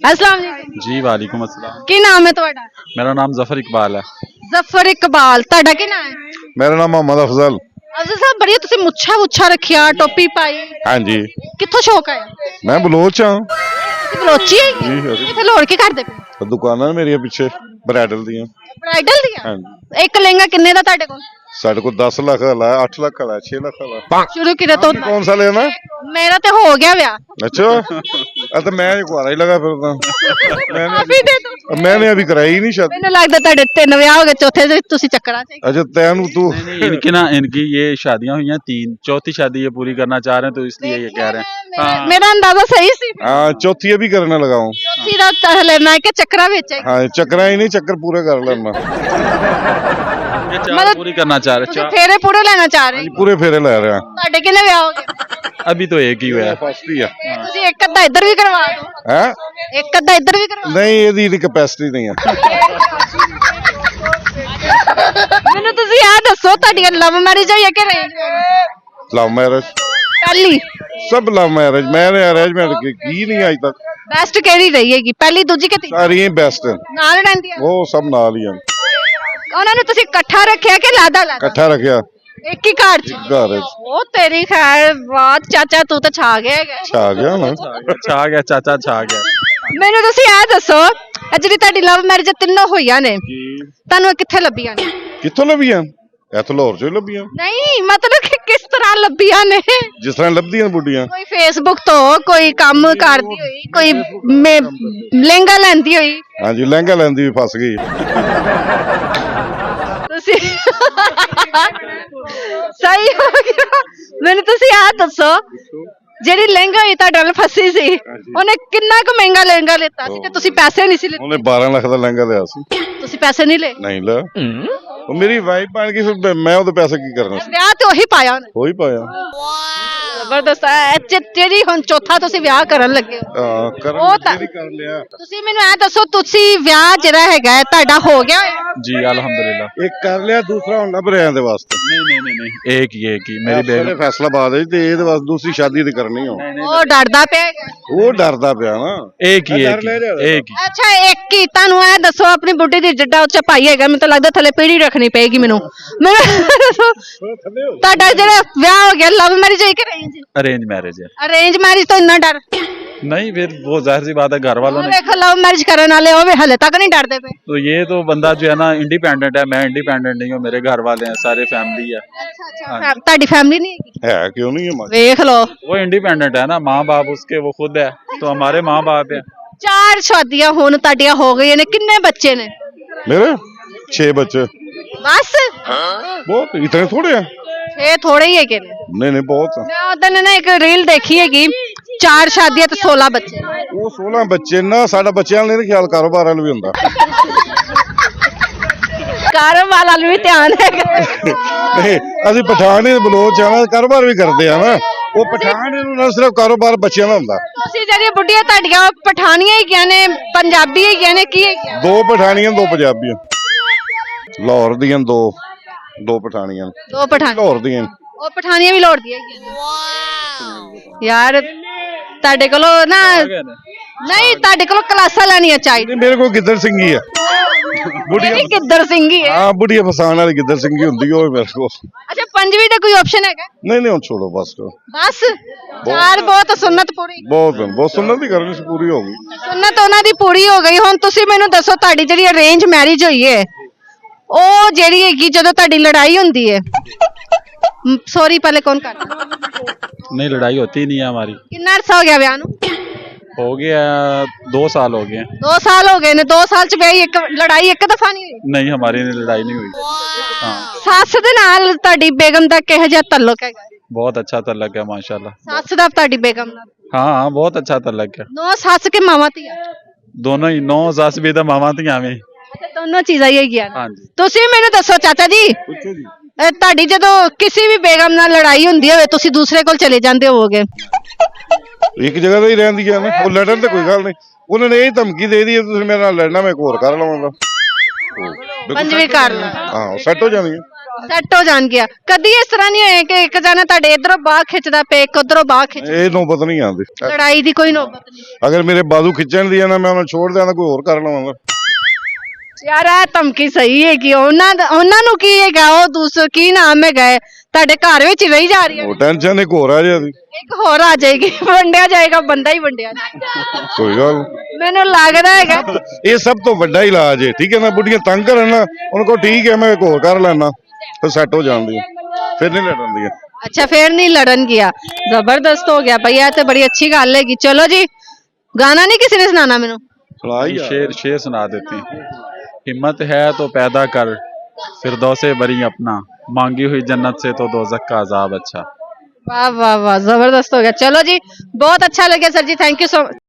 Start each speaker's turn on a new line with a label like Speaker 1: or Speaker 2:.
Speaker 1: अस्सलाम वालेकुम
Speaker 2: जी वालेकुम अस्सलाम।
Speaker 1: की नाम है ਤੁਹਾਡਾ?
Speaker 2: मेरा नाम जफर इकबाल है।
Speaker 1: ਜ਼ਫਰ ਇਕਬਾਲ ਤੁਹਾਡਾ ਕੀ ਨਾਮ ਹੈ?
Speaker 3: मेरा नाम मोहम्मद अफजल।
Speaker 1: ਅਫਜ਼ਲ ਸਾਹਿਬ ਬੜੀ ਤੁਸੀਂ ਮੁੱਛਾਂ ਰੱਖਿਆ ਟੋਪੀ ਪਾਈ
Speaker 3: हाँ जी,
Speaker 1: ਕਿੱਥੋਂ ਸ਼ੌਕ ਆਇਆ?
Speaker 3: मैं बलोच हाँ
Speaker 1: ਤੁਸੀਂ ਬਲੋਚੀ ਹੈ
Speaker 3: जी।
Speaker 1: ਇੱਥੇ ਲੋੜ ਕੇ ਕਰਦੇ ਪਏ
Speaker 3: दुकाना मेरिया पिछे ब्राइडल ਦੀਆਂ।
Speaker 1: ਬ੍ਰਾਈਡਲ ਦੀਆਂ
Speaker 3: हाँ जी,
Speaker 1: ਇੱਕ ਲਹਿੰਗਾ ਕਿੰਨੇ ਦਾ ਤੁਹਾਡੇ ਕੋਲ?
Speaker 3: साढ़े को 10 लाख वाला है, 8 लाख वाला है, 6 लाख वाला है।
Speaker 1: ਸ਼ੁਰੂ ਕਿਤੇ ਤੋਂ
Speaker 3: कौन सा लेना?
Speaker 1: ਮੇਰਾ ਤੇ ਹੋ ਗਿਆ ਵਿਆਹ
Speaker 3: अच्छा, तो मैं कुआरा ही लगा फिरता।
Speaker 1: ਕਾਫੀ ਦੇ ਦੋ
Speaker 3: मैंने अभी कराई ही नहीं शादी।
Speaker 1: ਮੈਨੂੰ ਲੱਗਦਾ ਤੁਹਾਡੇ ਤਿੰਨ ਵਿਆਹ ਹੋ ਗਏ ਚੌਥੇ ਦੇ ਤੁਸੀਂ ਚੱਕਰਾਂ ਚ
Speaker 3: अच्छा तैन तू
Speaker 2: इनकी ये शादियां हुई हैं 3, चौथी शादी ये पूरी करना चाह रहे हैं तो इसलिए ये कह रहे हैं। हाँ।
Speaker 1: ਮੇਰਾ ਅੰਦਾਜ਼ਾ ਸਹੀ ਸੀ
Speaker 3: हाँ चौथी अभी करने लगा हूँ।
Speaker 1: ਚੌਥੀ ਦਾ ਪਹਿਲੇ ਮੈਂ ਕਿ ਚੱਕਰਾਂ ਵਿੱਚ ਹੈ
Speaker 3: हाँ चक्कर ही नहीं, चक्कर पूरे कर लेना।
Speaker 2: ये 4
Speaker 1: मतलब-
Speaker 2: पूरी करना चाह रहे
Speaker 1: ਤੁਸੀਂ
Speaker 2: हैं।
Speaker 1: ਫੇਰੇ ਪੂਰੇ ਲੈਣਾ ਚਾਹ ਰਹੇ
Speaker 3: पूरे फेरे ले रहे हैं।
Speaker 1: ਤੁਹਾਡੇ ਕਿੰਨੇ ਵਿਆਹ ਹੋ ਗਏ?
Speaker 2: अभी तो एक ही हुआ है।
Speaker 3: फर्स्ट ही है।
Speaker 1: ਤੁਸੀਂ ਇੱਕ ਅੱਧਾ ਇੱਧਰ ਵੀ ਕਰਵਾ ਦਿਓ
Speaker 3: हैं?
Speaker 1: ਇੱਕ ਅੱਧਾ ਇੱਧਰ ਵੀ ਕਰਵਾ
Speaker 3: नहीं ये कैपेसिटी नहीं है।
Speaker 1: ਮੈਨੂੰ ਤੁਸੀਂ ਇਹ ਦੱਸੋ ਤੁਹਾਡੀ ਲਵ ਮੈਰਿਜ ਹੋਈ ਹੈ ਕਿ ਅਰੇਂਜ
Speaker 3: लव मैरिज,
Speaker 1: ਪਹਿਲੀ
Speaker 3: सब लव मैरिज। मैंने अरेंज मैरिज की नहीं आज तक।
Speaker 1: ਬੈਸਟ ਕਿਹੜੀ ਰਹੀ ਹੈਗੀ ਪਹਿਲੀ ਦੂਜੀ ਕਿ ਤੀਜੀ
Speaker 3: सारी ही बेस्ट है,
Speaker 1: ਨਾਲ ਰਹਿੰਦੀਆਂ
Speaker 3: वो सब नाल ही हैं।
Speaker 1: ਉਹਨਾਂ ਨੂੰ ਤੁਸੀਂ ਇਕੱਠਾ ਰੱਖਿਆ ਕਿ ਲਾਦਾ ਲਾਦਾ
Speaker 3: इकट्ठा रखा
Speaker 1: ਇੱਕ ਹੀ ਘਰ ਚ
Speaker 3: घर
Speaker 1: ਉਹ ਤੇਰੀ ਖੈਰ ਬਾਤ ਚਾਚਾ ਤੂੰ ਤਾਂ ਛਾ ਗਿਆ ਹੈਗਾ
Speaker 3: छा गया ना।
Speaker 2: छा गया चाचा छा गया।
Speaker 1: ਮੈਨੂੰ ਤੁਸੀਂ ਇਹ ਦੱਸੋ ਇਹ ਜਿਹੜੀ ਤੁਹਾਡੀ ਲਵ ਮੈਰਿਜ ਤਿੰਨੋਂ ਹੋਈਆਂ ਨੇ ਤੁਹਾਨੂੰ ਇਹ ਕਿੱਥੇ ਲੱਭੀਆਂ ਨੇ
Speaker 3: कितों लभियां? इत्थों लाहौर चों लभियां।
Speaker 1: ਨਹੀਂ ਮਤਲਬ ਕਿ ਕਿਸ ਤਰ੍ਹਾਂ ਲੱਭੀਆਂ ਨੇ
Speaker 3: जिस तरह लभदियां बुढ़ियां।
Speaker 1: ਕੋਈ ਫੇਸਬੁੱਕ ਤੋਂ ਕੋਈ ਕੰਮ ਕਰਦੀ ਹੋਈ ਕੋਈ ਲਹਿੰਗਾ ਲੈਂਦੀ ਹੋਈ
Speaker 3: हाँ जी, लहंगा लैंदी भी फस गई।
Speaker 1: ਤੁਸੀਂ ਸਹੀ ਹੋ ਗਿਆ ਮੈਨੂੰ ਤੁਸੀਂ ਆਹ ਦੱਸੋ ਜਿਹੜੀ ਲਹਿੰਗਾ ਹੋਈ ਤੁਹਾਡੇ ਨਾਲ ਫਸੀ ਸੀ ਉਹਨੇ ਕਿੰਨਾ ਕੁ ਮਹਿੰਗਾ ਲਹਿੰਗਾ ਲਿੱਤਾ ਸੀ ਤੇ ਤੁਸੀਂ ਪੈਸੇ ਨਹੀਂ ਸੀ ਲਿੱਤੇ
Speaker 3: उन्हें 12 लाख का लहंगा लिया सी।
Speaker 1: ਤੁਸੀਂ ਪੈਸੇ ਨਹੀਂ ਲਏ
Speaker 3: नहीं ला, वो मेरी वाइफ बन गई, फिर मैं ਉਹਦੇ ਪੈਸੇ ਕੀ ਕਰਨਾ ਸੀ?
Speaker 1: ਵਿਆਹ ਤੇ ਉਹੀ ਪਾਇਆ ਉਹਨੇ
Speaker 3: ਹੋ ਹੀ ਪਾਇਆ।
Speaker 1: ਜ਼ਬਰਦਸਤ ਹੈ ਜਿਹੜੀ ਹੁਣ ਚੌਥਾ ਤੁਸੀਂ ਵਿਆਹ ਕਰਨ ਲੱਗੇ ਹੋ
Speaker 3: ਹਾਂ ਕਰਨ
Speaker 1: ਉਹ ਤਾਂ-
Speaker 3: ਜਿਹੜੀ ਕਰ ਲਿਆ।
Speaker 1: ਤੁਸੀਂ ਮੈਨੂੰ ਇਹ ਦੱਸੋ ਤੁਸੀਂ ਵਿਆਹ ਜਿਹੜਾ ਹੈਗਾ ਹੈ ਤੁਹਾਡਾ ਹੋ ਗਿਆ ਹੋਇਆ
Speaker 2: जी अल्हम्दुलिल्लाह।
Speaker 3: ਇੱਕ ਕਰ ਲਿਆ, ਦੂਸਰਾ ਹੁਣ ਲੱਭ ਰਿਹਾ ਇਹਦੇ ਵਾਸਤੇ।
Speaker 2: नहीं एक ही मेरी
Speaker 3: ਮੇਰੇ
Speaker 2: बेगम।
Speaker 3: ਫੈਸਲਾਬਾਦ ਹੈ ਤੇ ਇਹਦੇ ਵਾਸਤੇ ਦੂਸਰੀ ਸ਼ਾਦੀ ਤੇ ਕਰਨੀ ਹੋ।
Speaker 1: ਉਹ ਡਰਦਾ ਪਿਆ ਹੈਗਾ
Speaker 3: ਉਹ ਡਰਦਾ ਪਿਆ ਨਾ।
Speaker 2: एक ही एक ही।
Speaker 1: ਅੱਛਾ ਇੱਕ ਹੀ ਤੁਹਾਨੂੰ ਇਹ ਦੱਸੋ ਆਪਣੀ ਬੁੱਢੀ ਦੀ ਜਿੱਡਾ ਉੱਚਾ ਭਾਈ ਹੈਗਾ ਮੈਨੂੰ ਤਾਂ ਲੱਗਦਾ ਥੱਲੇ ਪੀੜੀ ਰੱਖਣੀ ਪਏਗੀ ਮੈਨੂੰ ਦੱਸੋ ਤੁਹਾਡਾ ਜਿਹੜਾ ਵਿਆਹ ਹੋ ਗਿਆ ਲਵ ਮੈਰਿਜ ਹੋਈ ਕਿ ਅਰੇਂਜ
Speaker 2: अरेंज मैरिज है।
Speaker 1: ਅਰੇਂਜ ਮੈਰਿਜ ਤੋਂ ਇੰਨਾ ਡਰ
Speaker 2: नहीं फिर वो जाहिर सी बात है घर वालों ने।
Speaker 1: ਵੇਖ ਲਵ ਮੈਰਿਜ ਕਰਨ ਵਾਲੇ ਉਹ ਵੀ ਹਲੇ ਤੱਕ ਨਹੀਂ ਡਰਦੇ ਪਏ
Speaker 2: तो ये तो बंदा जो है ना इंडिपेंडेंट है, मैं इंडिपेंडेंट नहीं हूँ, मेरे घर वाले हैं सारे फैमिली है।
Speaker 1: ਅੱਛਾ ਤੁਹਾਡੀ ਫੈਮਿਲੀ ਨਹੀਂ ਹੈਗੀ
Speaker 3: ਹੈ ਕਿਉਂ ਨਹੀਂ ਹੈ ਮਾਂ?
Speaker 1: ਵੇਖ ਲਓ
Speaker 2: वो इंडिपेंडेंट है ना, माँ बाप उसके वो खुद है तो हमारे माँ बाप है।
Speaker 1: 4 ਸ਼ਾਦੀਆਂ ਹੁਣ ਤੁਹਾਡੀਆਂ ਹੋ ਗਈਆਂ ਨੇ ਕਿੰਨੇ ਬੱਚੇ ਨੇ
Speaker 3: ਮੇਰੇ 6 ਬੱਚੇ।
Speaker 1: ਬਸ
Speaker 3: ਬਹੁਤ ਇਤਨੇ ਥੋੜੇ ਆ?
Speaker 1: ਇਹ ਥੋੜੇ ਹੀ ਹੈਗੇ ਨੇ
Speaker 3: ਨਹੀਂ ਨਹੀਂ ਬਹੁਤ ਆ।
Speaker 1: ਮੈਂ ਉਦੋਂ ਨਾ ਇੱਕ ਰੀਲ ਦੇਖੀ ਹੈਗੀ 4 ਸ਼ਾਦੀਆਂ ਤੇ 16 ਬੱਚੇ
Speaker 3: ਉਹ 16 ਬੱਚੇ ਨਾ, ਸਾਡਾ ਬੱਚਿਆਂ ਨਾਲ ਨਹੀਂ ਖਿਆਲ, ਕਾਰੋਬਾਰ ਵਾਲ ਵੀ ਹੁੰਦਾ।
Speaker 1: ਕਾਰੋਬਾਰ ਵੱਲ ਵੀ ਧਿਆਨ ਹੈਗਾ
Speaker 3: ਨਹੀਂ ਅਸੀਂ ਪਠਾਨ ਹੀ ਬਲੋਚ ਆ ਨਾ, ਕਾਰੋਬਾਰ ਵੀ ਕਰਦੇ ਆ ਨਾ। ਉਹ ਪਠਾਨ ਨੂੰ ਨਾ ਸਿਰਫ ਕਾਰੋਬਾਰ ਬੱਚਿਆਂ ਦਾ ਹੁੰਦਾ।
Speaker 1: ਤੁਸੀਂ ਜਿਹੜੀਆਂ ਬੁੱਢੀਆਂ ਤੁਹਾਡੀਆਂ ਪਠਾਨੀਆਂ ਹੈਗੀਆਂ ਨੇ ਪੰਜਾਬੀ ਹੈਗੀਆਂ ਨੇ ਕੀ ਹੈਗੀਆਂ
Speaker 3: 2 ਪਠਾਨੀਆਂ 2 ਪੰਜਾਬੀਆਂ। ਲਾਹੌਰ ਦੀਆਂ ਦੋ ਪਠਾਨੀਆਂ।
Speaker 1: ਦੋ ਪਠਾਨ
Speaker 3: ਲਾਹੌਰ ਦੀਆਂ।
Speaker 1: ਉਹ ਪਠਾਨੀਆਂ ਵੀ ਲੋੜਦੀਆਂ ਹੈਗੀਆਂ ਯਾਰ ਤੁਹਾਡੇ ਕੋਲੋਂ ਨਾ ਨਹੀਂ ਤੁਹਾਡੇ ਕੋਲੋਂ ਕਲਾਸਾਂ ਲੈਣੀਆਂ ਚਾਹੀਦੀਆਂ
Speaker 3: ਨਹੀਂ ਮੇਰੇ ਕੋਲ ਗਿੱਦੜ ਸਿੰਘੀ ਆ।
Speaker 1: ਬੁੱਢੀ ਗਿੱਦੜ ਸਿੰਘੀ ਹੈ
Speaker 3: ਹਾਂ ਬੁੱਢੀਆਂ ਫਸਾਣ ਵਾਲੀ ਗਿੱਦੜ ਸਿੰਘੀ ਹੁੰਦੀ ਉਹ ਮੇਰੇ ਕੋਲ।
Speaker 1: ਅੱਛਾ ਪੰਜਵੀਂ ਦਾ ਕੋਈ ਆਪਸ਼ਨ ਹੈਗਾ
Speaker 3: ਨਹੀਂ ਹੁਣ ਛੋੜੋ ਬਸ ਕਰੋ।
Speaker 1: ਬਸ ਚਾਰ ਬਹੁਤ ਸੁਨਨਤ ਪੂਰੀ
Speaker 3: ਬਹੁਤ ਸੁਣਨ ਦੀ ਕਰਨੀ ਸੀ, ਪੂਰੀ ਹੋ ਗਈ।
Speaker 1: ਸੁਨਨਤ ਉਹਨਾਂ ਦੀ ਪੂਰੀ ਹੋ ਗਈ ਹੁਣ ਤੁਸੀਂ ਮੈਨੂੰ ਦੱਸੋ ਤੁਹਾਡੀ ਜਿਹੜੀ ਅਰੇਂਜ ਮੈਰਿਜ ਹੋਈ ਹੈ ਉਹ ਜਿਹੜੀ ਹੈਗੀ ਜਦੋਂ ਤੁਹਾਡੀ ਲੜਾਈ ਹੁੰਦੀ ਹੈ ਸੌਰੀ ਪਹਿਲੇ ਕੌਣ ਕਰਦਾ
Speaker 2: नहीं लड़ाई होती नहीं है हमारी।
Speaker 1: ਕਿੰਨਾ ਅਰਸਾ ਹੋ ਗਿਆ ਵਿਆਹ ਨੂੰ
Speaker 2: हो गया 2 साल हो गए।
Speaker 1: 2 ਸਾਲ ਹੋ ਗਏ ਨੇ 2 ਸਾਲ ਚ ਵਿਆਹੀ ਇੱਕ ਲੜਾਈ ਇੱਕ ਦਫਾ ਨਹੀਂ ਹੋਈ
Speaker 2: नहीं हमारी लड़ाई नहीं हुई। हाँ
Speaker 1: ਸੱਸ ਦੇ ਨਾਲ ਤੁਹਾਡੀ ਬੇਗਮ ਦਾ ਕਿਹੋ ਜਿਹਾ ਤਾਲੁਕ ਹੈਗਾ
Speaker 2: बहुत अच्छा तल्लक है माशाल्लाह।
Speaker 1: ਸੱਸ ਦਾ ਤੁਹਾਡੀ ਬੇਗਮ ਨਾਲ
Speaker 2: हाँ बहुत अच्छा तल्लक है।
Speaker 1: ਨੋ ਸੱਸ ਕੇ ਮਾਵਾਂ ਧੀਆਂ
Speaker 2: दोनों ही 9 सस भी तो मावा थी हमें।
Speaker 1: ਅੱਛਾ ਦੋਨੋਂ ਚੀਜ਼ਾਂ ਹੀ ਹੈਗੀਆਂ
Speaker 2: हाँ जी।
Speaker 1: ਤੁਸੀਂ ਮੈਨੂੰ ਦੱਸੋ ਚਾਚਾ ਜੀ
Speaker 3: ਪੁੱਛੋ ਜੀ।
Speaker 1: ਤੁਹਾਡੀ ਜਦੋਂ ਕਿਸੇ ਵੀ ਬੇਗਮ ਨਾਲ ਲੜਾਈ ਹੁੰਦੀ ਹੋਵੇ ਤੁਸੀਂ ਦੂਸਰੇ ਕੋਲ ਚਲੇ ਜਾਂਦੇ ਹੋਵੋਗੇ
Speaker 3: ਇੱਕ ਜਗ੍ਹਾ ਤੇ ਹੀ ਰਹਿੰਦੀ ਆ ਨਾ, ਉਹ ਲੜਨ ਤੇ ਕੋਈ ਗੱਲ ਨਹੀਂ। ਉਹਨਾਂ ਨੇ ਇਹ ਧਮਕੀ ਦੇ ਦਿੱਤੀ ਤੁਸੀਂ ਮੇਰੇ ਨਾਲ ਲੜਨਾ, ਮੈਂ ਇੱਕ ਹੋਰ ਕਰ ਲਵਾਂਗਾ।
Speaker 1: ਪੰਜਵੀਂ ਕਰ ਲਾ
Speaker 3: ਹਾਂ ਸੈੱਟ ਹੋ ਜਾਣੀ ਹੈ।
Speaker 1: ਸੈੱਟ ਹੋ ਜਾਣਗੀਆਂ। ਕਦੀ ਇਸ ਤਰ੍ਹਾਂ ਨਹੀਂ ਹੋਇਆ ਕਿ ਇੱਕ ਜਣਾ ਤੁਹਾਡੇ ਇਧਰੋਂ ਬਾਹ ਖਿੱਚਦਾ ਪਿਆ, ਇੱਕ ਉਧਰੋਂ ਬਾਹ ਖਿੱਚ,
Speaker 3: ਇਹ ਨੌਬਤ ਨਹੀਂ ਆਉਂਦੀ।
Speaker 1: ਲੜਾਈ ਦੀ ਕੋਈ ਨੌਬਤ ਨਹੀਂ?
Speaker 3: ਅਗਰ ਮੇਰੇ ਬਾਜ਼ੂ ਖਿੱਚਣ ਦੀ ਆ ਨਾ, ਮੈਂ ਉਹਨਾਂ ਨੂੰ ਛੋੜ ਦਿਆਂ ਤਾਂ ਕੋਈ ਹੋਰ ਕਰ ਲਵਾਂਗਾ।
Speaker 1: ਯਾਰ ਇਹ ਧਮਕੀ ਸਹੀ ਹੈਗੀ। ਉਹਨਾਂ ਨੂੰ ਕੀ ਹੈਗਾ, ਉਹ ਦੂਸਰਾ ਕੀ ਨਾਮ ਹੈਗਾ ਹੈ, ਤੁਹਾਡੇ ਘਰ ਵਿੱਚ ਹੀ ਰਹੀ ਜਾ ਰਹੀ ਹੈ।
Speaker 3: ਉਹ ਟੈਨਸ਼ਨ ਇੱਕ ਹੋਰ ਆ ਜੀ,
Speaker 1: ਇੱਕ ਹੋਰ ਆ ਜਾਏਗੀ, ਵੰਡਿਆ ਜਾਏਗਾ, ਬੰਦਾ ਹੀ ਵੰਡਿਆ ਜਾਏਗਾ।
Speaker 3: ਕੋਈ ਗੱਲ
Speaker 1: ਮੈਨੂੰ ਲੱਗਦਾ ਹੈਗਾ
Speaker 3: ਇਹ ਸਭ ਤੋਂ ਵੱਡਾ ਇਲਾਜ ਹੈ। ਠੀਕ ਹੈ ਨਾ, ਬੁੱਢੀਆਂ ਤੰਗ ਕਰਨ ਨਾ, ਉਹਨਾਂ ਕੋਲ ਠੀਕ ਹੈ ਮੈਂ ਇੱਕ ਹੋਰ ਕਰ ਲੈਣਾ, ਫਿਰ ਸੈੱਟ ਹੋ ਜਾਂਦੀ ਹੈ, ਫਿਰ ਨਹੀਂ ਲੜਨਦੀਆਂ।
Speaker 1: ਅੱਛਾ ਫਿਰ ਨਹੀਂ ਲੜਨ ਗਿਆ। ਜ਼ਬਰਦਸਤ ਹੋ ਗਿਆ ਭਈਆ, ਤੇ ਬੜੀ ਅੱਛੀ ਗੱਲ ਹੈਗੀ। ਚਲੋ ਜੀ, ਗਾਣਾ ਨਹੀਂ ਕਿਸੇ ਨੇ ਸੁਣਾਣਾ ਮੈਨੂੰ?
Speaker 2: शेर सुना देते हैं। हिम्मत है तो पैदा कर, फिरदौसे बरी अपना, मांगी हुई जन्नत से तो दोज़ख का अजाब अच्छा।
Speaker 1: वाह वाह वाह, जबरदस्त हो गया। चलो जी, बहुत अच्छा लगे सर जी, थैंक यू सो मच।